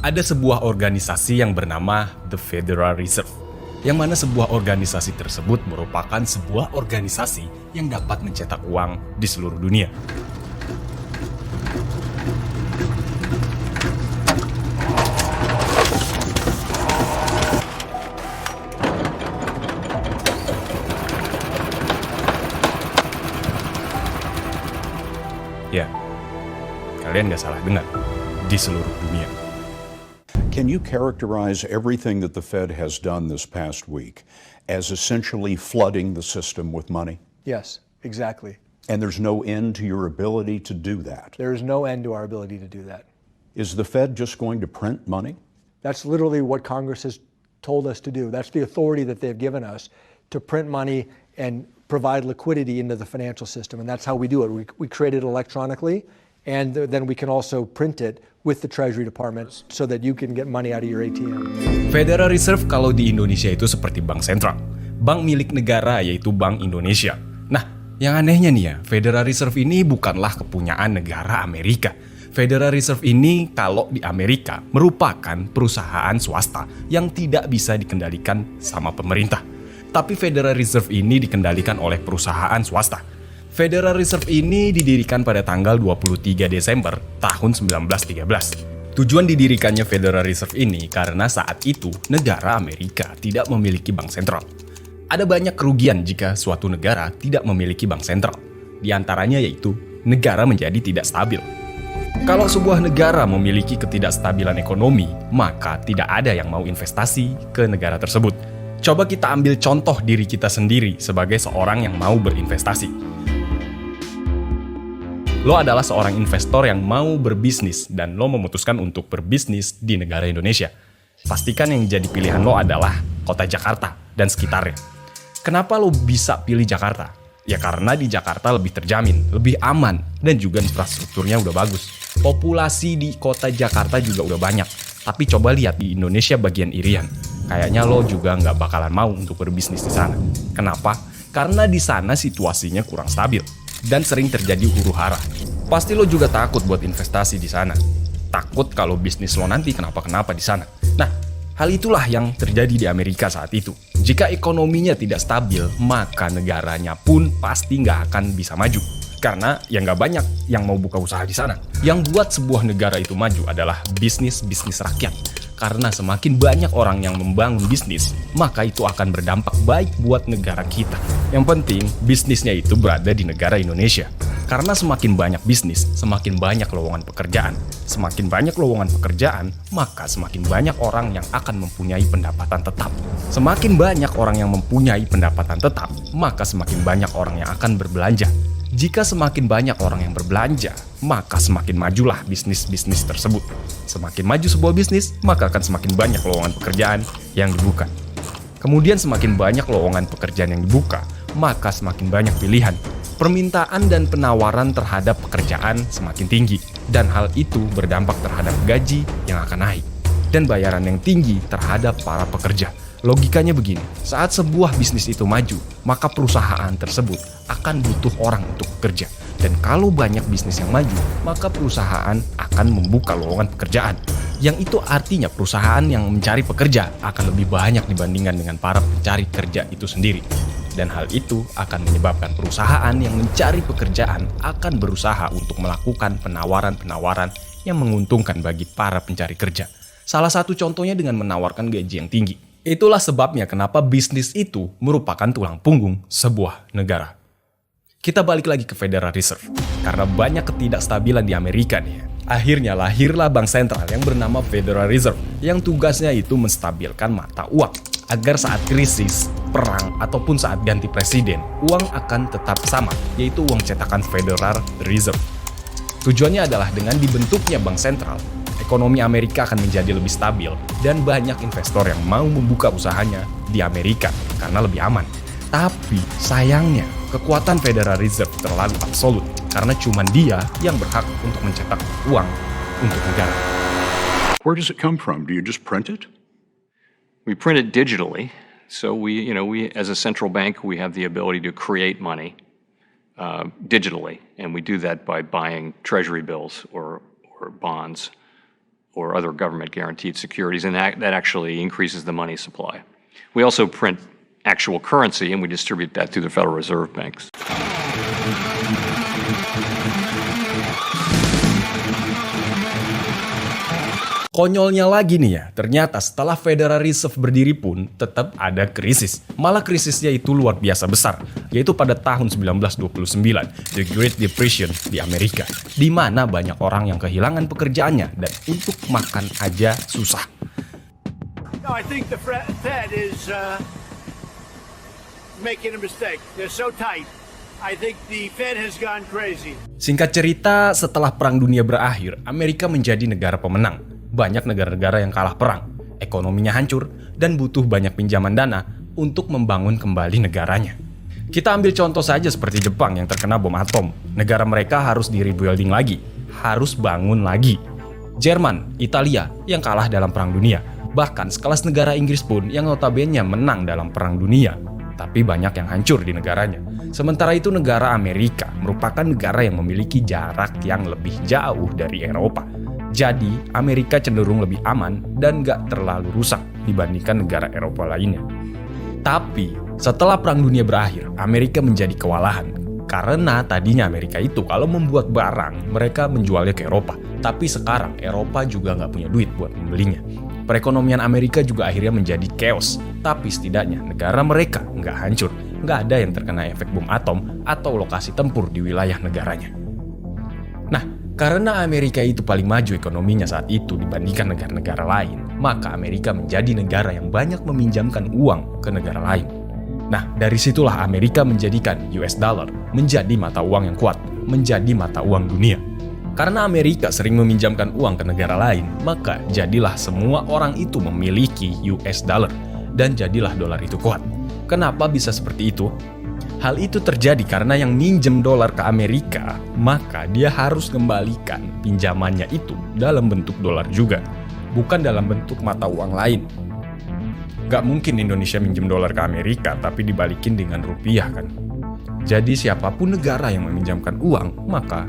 ada sebuah organisasi yang bernama The Federal Reserve, yang mana sebuah organisasi tersebut merupakan sebuah organisasi yang dapat mencetak uang di seluruh dunia. Ya, kalian gak salah dengar, di seluruh dunia. Can you characterize everything that the Fed has done this past week as essentially flooding the system with money? Yes, exactly. And there's no end to your ability to do that? There is no end to our ability to do that. Is the Fed just going to print money? That's literally what Congress has told us to do. That's the authority that they've given us to print money and provide liquidity into the financial system. And that's how we do it. We create it electronically, and then we can also print it with the Treasury Department so that you can get money out of your ATM. Federal Reserve kalau di Indonesia itu seperti bank sentral. Bank milik negara yaitu Bank Indonesia. Nah, yang anehnya nih ya, Federal Reserve ini bukanlah kepunyaan negara Amerika. Federal Reserve ini kalau di Amerika merupakan perusahaan swasta yang tidak bisa dikendalikan sama pemerintah. Tapi Federal Reserve ini dikendalikan oleh perusahaan swasta. Federal Reserve ini didirikan pada tanggal 23 Desember tahun 1913. Tujuan didirikannya Federal Reserve ini karena saat itu negara Amerika tidak memiliki bank sentral. Ada banyak kerugian jika suatu negara tidak memiliki bank sentral. Di antaranya yaitu negara menjadi tidak stabil. Kalau sebuah negara memiliki ketidakstabilan ekonomi, maka tidak ada yang mau investasi ke negara tersebut. Coba kita ambil contoh diri kita sendiri sebagai seorang yang mau berinvestasi. Lo adalah seorang investor yang mau berbisnis dan lo memutuskan untuk berbisnis di negara Indonesia. Pastikan yang jadi pilihan lo adalah kota Jakarta dan sekitarnya. Kenapa lo bisa pilih Jakarta? Ya karena di Jakarta lebih terjamin, lebih aman, dan juga infrastrukturnya udah bagus. Populasi di kota Jakarta juga udah banyak. Tapi coba lihat di Indonesia bagian Irian. Kayaknya lo juga nggak bakalan mau untuk berbisnis di sana. Kenapa? Karena di sana situasinya kurang stabil dan sering terjadi huru-hara. Pasti lo juga takut buat investasi di sana. Takut kalau bisnis lo nanti kenapa-kenapa di sana. Nah, hal itulah yang terjadi di Amerika saat itu. Jika ekonominya tidak stabil, maka negaranya pun pasti nggak akan bisa maju. Karena ya nggak banyak yang mau buka usaha di sana. Yang buat sebuah negara itu maju adalah bisnis-bisnis rakyat. Karena semakin banyak orang yang membangun bisnis, maka itu akan berdampak baik buat negara kita. Yang penting, bisnisnya itu berada di negara Indonesia. Karena semakin banyak bisnis, semakin banyak lowongan pekerjaan. Semakin banyak lowongan pekerjaan, maka semakin banyak orang yang akan mempunyai pendapatan tetap. Semakin banyak orang yang mempunyai pendapatan tetap, maka semakin banyak orang yang akan berbelanja. Jika semakin banyak orang yang berbelanja, maka semakin majulah bisnis-bisnis tersebut. Semakin maju sebuah bisnis, maka akan semakin banyak lowongan pekerjaan yang dibuka. Kemudian semakin banyak lowongan pekerjaan yang dibuka, maka semakin banyak pilihan. Permintaan dan penawaran terhadap pekerjaan semakin tinggi, dan hal itu berdampak terhadap gaji yang akan naik, dan bayaran yang tinggi terhadap para pekerja. Logikanya begini, saat sebuah bisnis itu maju, maka perusahaan tersebut akan butuh orang untuk bekerja. Dan kalau banyak bisnis yang maju, maka perusahaan akan membuka lowongan pekerjaan. Yang itu artinya perusahaan yang mencari pekerja akan lebih banyak dibandingkan dengan para pencari kerja itu sendiri. Dan hal itu akan menyebabkan perusahaan yang mencari pekerjaan akan berusaha untuk melakukan penawaran-penawaran yang menguntungkan bagi para pencari kerja. Salah satu contohnya dengan menawarkan gaji yang tinggi. Itulah sebabnya kenapa bisnis itu merupakan tulang punggung sebuah negara. Kita balik lagi ke Federal Reserve. Karena banyak ketidakstabilan di Amerika nih. Akhirnya lahirlah bank sentral yang bernama Federal Reserve yang tugasnya itu menstabilkan mata uang. Agar saat krisis, perang, ataupun saat ganti presiden, uang akan tetap sama, yaitu uang cetakan Federal Reserve. Tujuannya adalah dengan dibentuknya bank sentral, ekonomi Amerika akan menjadi lebih stabil dan banyak investor yang mau membuka usahanya di Amerika karena lebih aman. Tapi sayangnya, kekuatan Federal Reserve terlalu absolut karena cuma dia yang berhak untuk mencetak uang untuk negara. Where does it come from? Do you just print it? We print it digitally. So we as a central bank, we have the ability to create money digitally, and we do that by buying treasury bills or bonds or other government guaranteed securities, and that actually increases the money supply. We also print actual currency, and we distribute that through the Federal Reserve banks. Konyolnya lagi nih ya, ternyata setelah Federal Reserve berdiri pun tetap ada krisis. Malah krisisnya itu luar biasa besar, yaitu pada tahun 1929, The Great Depression di Amerika, di mana banyak orang yang kehilangan pekerjaannya dan untuk makan aja susah. No, I think the Fed is making a mistake. They're so tight. I think the Fed has gone crazy. Singkat cerita, setelah Perang Dunia berakhir, Amerika menjadi negara pemenang. Banyak negara-negara yang kalah perang, ekonominya hancur, dan butuh banyak pinjaman dana untuk membangun kembali negaranya. Kita ambil contoh saja seperti Jepang yang terkena bom atom. Negara mereka harus di-rebuilding lagi, harus bangun lagi. Jerman, Italia yang kalah dalam Perang Dunia. Bahkan sekelas negara Inggris pun yang notabene menang dalam Perang Dunia. Tapi banyak yang hancur di negaranya. Sementara itu negara Amerika merupakan negara yang memiliki jarak yang lebih jauh dari Eropa. Jadi, Amerika cenderung lebih aman dan gak terlalu rusak dibandingkan negara Eropa lainnya. Tapi, setelah Perang Dunia berakhir, Amerika menjadi kewalahan. Karena tadinya Amerika itu kalau membuat barang, mereka menjualnya ke Eropa. Tapi sekarang, Eropa juga gak punya duit buat membelinya. Perekonomian Amerika juga akhirnya menjadi chaos. Tapi setidaknya, negara mereka gak hancur. Gak ada yang terkena efek bom atom atau lokasi tempur di wilayah negaranya. Nah, karena Amerika itu paling maju ekonominya saat itu dibandingkan negara-negara lain, maka Amerika menjadi negara yang banyak meminjamkan uang ke negara lain. Nah, dari situlah Amerika menjadikan US dollar menjadi mata uang yang kuat, menjadi mata uang dunia. Karena Amerika sering meminjamkan uang ke negara lain, maka jadilah semua orang itu memiliki US dollar, dan jadilah dolar itu kuat. Kenapa bisa seperti itu? Hal itu terjadi karena yang minjem dolar ke Amerika, maka dia harus kembalikan pinjamannya itu dalam bentuk dolar juga, bukan dalam bentuk mata uang lain. Gak mungkin Indonesia minjem dolar ke Amerika tapi dibalikin dengan rupiah kan. Jadi siapapun negara yang meminjamkan uang, maka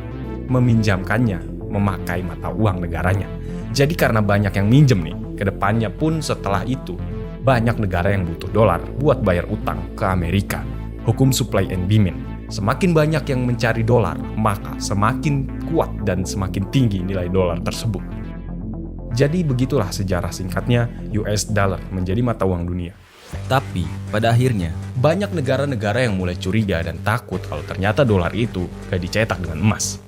meminjamkannya memakai mata uang negaranya. Jadi karena banyak yang minjem nih, kedepannya pun setelah itu, banyak negara yang butuh dolar buat bayar utang ke Amerika. Hukum supply and demand. Semakin banyak yang mencari dolar, maka semakin kuat dan semakin tinggi nilai dolar tersebut. Jadi begitulah sejarah singkatnya US dollar menjadi mata uang dunia. Tapi pada akhirnya, banyak negara-negara yang mulai curiga dan takut kalau ternyata dolar itu gak dicetak dengan emas.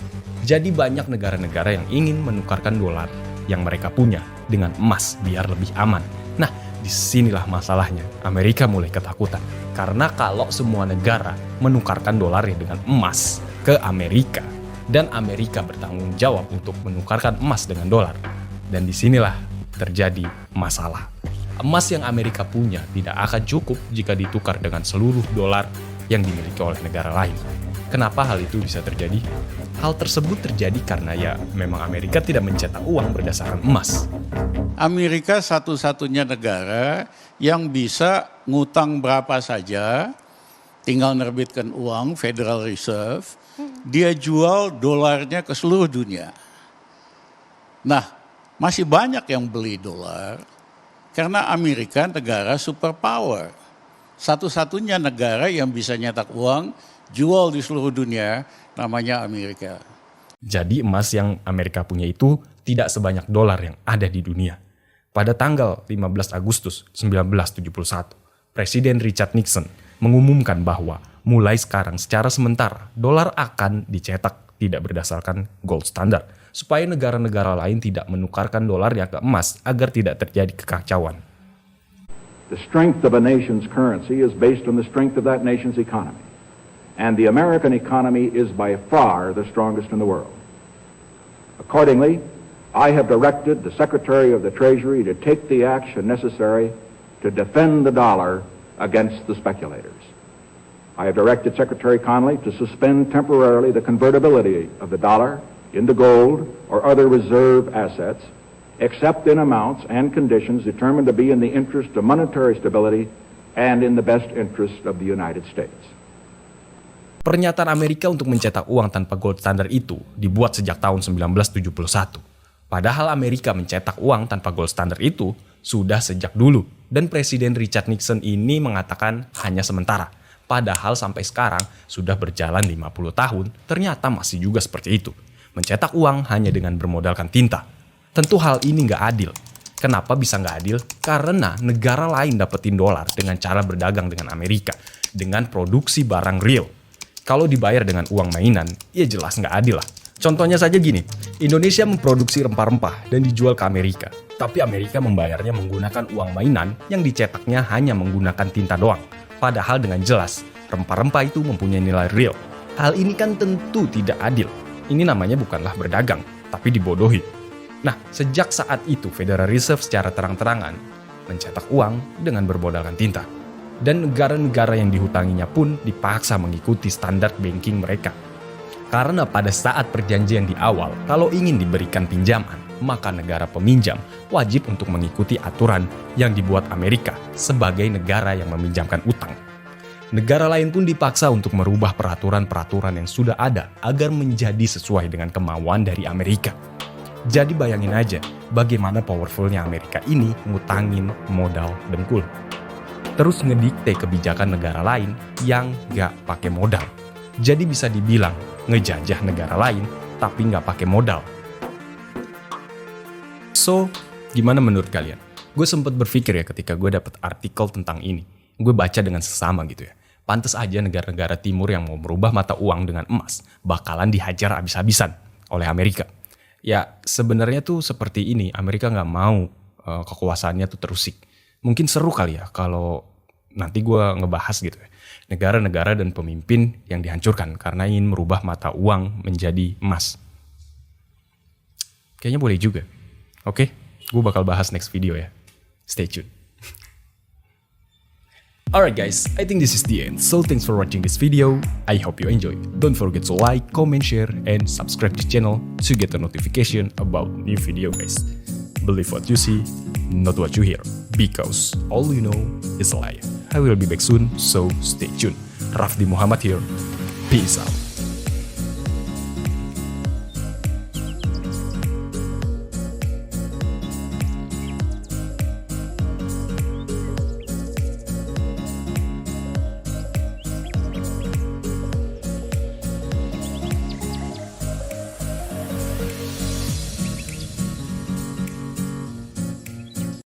Jadi banyak negara-negara yang ingin menukarkan dolar yang mereka punya dengan emas biar lebih aman. Nah, disinilah masalahnya. Amerika mulai ketakutan. Karena kalau semua negara menukarkan dolarnya dengan emas ke Amerika, dan Amerika bertanggung jawab untuk menukarkan emas dengan dolar, dan disinilah terjadi masalah. Emas yang Amerika punya tidak akan cukup jika ditukar dengan seluruh dolar yang dimiliki oleh negara lain. Kenapa hal itu bisa terjadi? Hal tersebut terjadi karena ya memang Amerika tidak mencetak uang berdasarkan emas. Amerika satu-satunya negara yang bisa ngutang berapa saja, tinggal nerbitkan uang, Federal Reserve, dia jual dolarnya ke seluruh dunia. Nah, masih banyak yang beli dolar, karena Amerika negara superpower. Satu-satunya negara yang bisa nyetak uang, jual di seluruh dunia, namanya Amerika. Jadi emas yang Amerika punya itu tidak sebanyak dolar yang ada di dunia. Pada tanggal 15 Agustus 1971, Presiden Richard Nixon mengumumkan bahwa mulai sekarang secara sementara dolar akan dicetak tidak berdasarkan gold standard, supaya negara-negara lain tidak menukarkan dolarnya ke emas agar tidak terjadi kekacauan. The strength of a nation's currency is based on the strength of that nation's economy. And the American economy is by far the strongest in the world. Accordingly, I have directed the Secretary of the Treasury to take the action necessary to defend the dollar against the speculators. I have directed Secretary Connally to suspend temporarily the convertibility of the dollar into gold or other reserve assets, except in amounts and conditions determined to be in the interest of monetary stability and in the best interest of the United States. Pernyataan Amerika untuk mencetak uang tanpa gold standard itu dibuat sejak tahun 1971. Padahal Amerika mencetak uang tanpa gold standard itu sudah sejak dulu. Dan Presiden Richard Nixon ini mengatakan hanya sementara. Padahal sampai sekarang sudah berjalan 50 tahun, ternyata masih juga seperti itu. Mencetak uang hanya dengan bermodalkan tinta. Tentu hal ini nggak adil. Kenapa bisa nggak adil? Karena negara lain dapetin dolar dengan cara berdagang dengan Amerika, dengan produksi barang real. Kalau dibayar dengan uang mainan, ya jelas nggak adil lah. Contohnya saja gini, Indonesia memproduksi rempah-rempah dan dijual ke Amerika. Tapi Amerika membayarnya menggunakan uang mainan yang dicetaknya hanya menggunakan tinta doang. Padahal dengan jelas, rempah-rempah itu mempunyai nilai real. Hal ini kan tentu tidak adil. Ini namanya bukanlah berdagang, tapi dibodohi. Nah, sejak saat itu Federal Reserve secara terang-terangan mencetak uang dengan bermodalkan tinta. Dan negara-negara yang dihutanginya pun dipaksa mengikuti standar banking mereka. Karena pada saat perjanjian di awal, kalau ingin diberikan pinjaman, maka negara peminjam wajib untuk mengikuti aturan yang dibuat Amerika sebagai negara yang meminjamkan utang. Negara lain pun dipaksa untuk merubah peraturan-peraturan yang sudah ada agar menjadi sesuai dengan kemauan dari Amerika. Jadi bayangin aja bagaimana powerfulnya Amerika ini ngutangin modal dengkul. Terus ngedikte kebijakan negara lain yang gak pakai modal. Jadi bisa dibilang ngejajah negara lain tapi gak pakai modal. So, gimana menurut kalian? Gue sempat berpikir ya ketika gue dapet artikel tentang ini. Gue baca dengan sesama gitu ya. Pantes aja negara-negara timur yang mau merubah mata uang dengan emas bakalan dihajar habis-habisan oleh Amerika. Ya sebenarnya tuh seperti ini, Amerika nggak mau kekuasaannya tuh terusik. Mungkin seru kali ya kalau nanti gue ngebahas gitu ya. Negara-negara dan pemimpin yang dihancurkan karena ingin merubah mata uang menjadi emas. Kayaknya boleh juga. Oke, gue bakal bahas next video ya. Stay tuned. Alright guys, I think this is the end. So thanks for watching this video. I hope you enjoy. Don't forget to like, comment, share, and subscribe to the channel to get a notification about new video guys. Believe what you see, not what you hear. Because all you know is a lie. I will be back soon, so stay tuned. Rafdi Muhammad here. Peace out.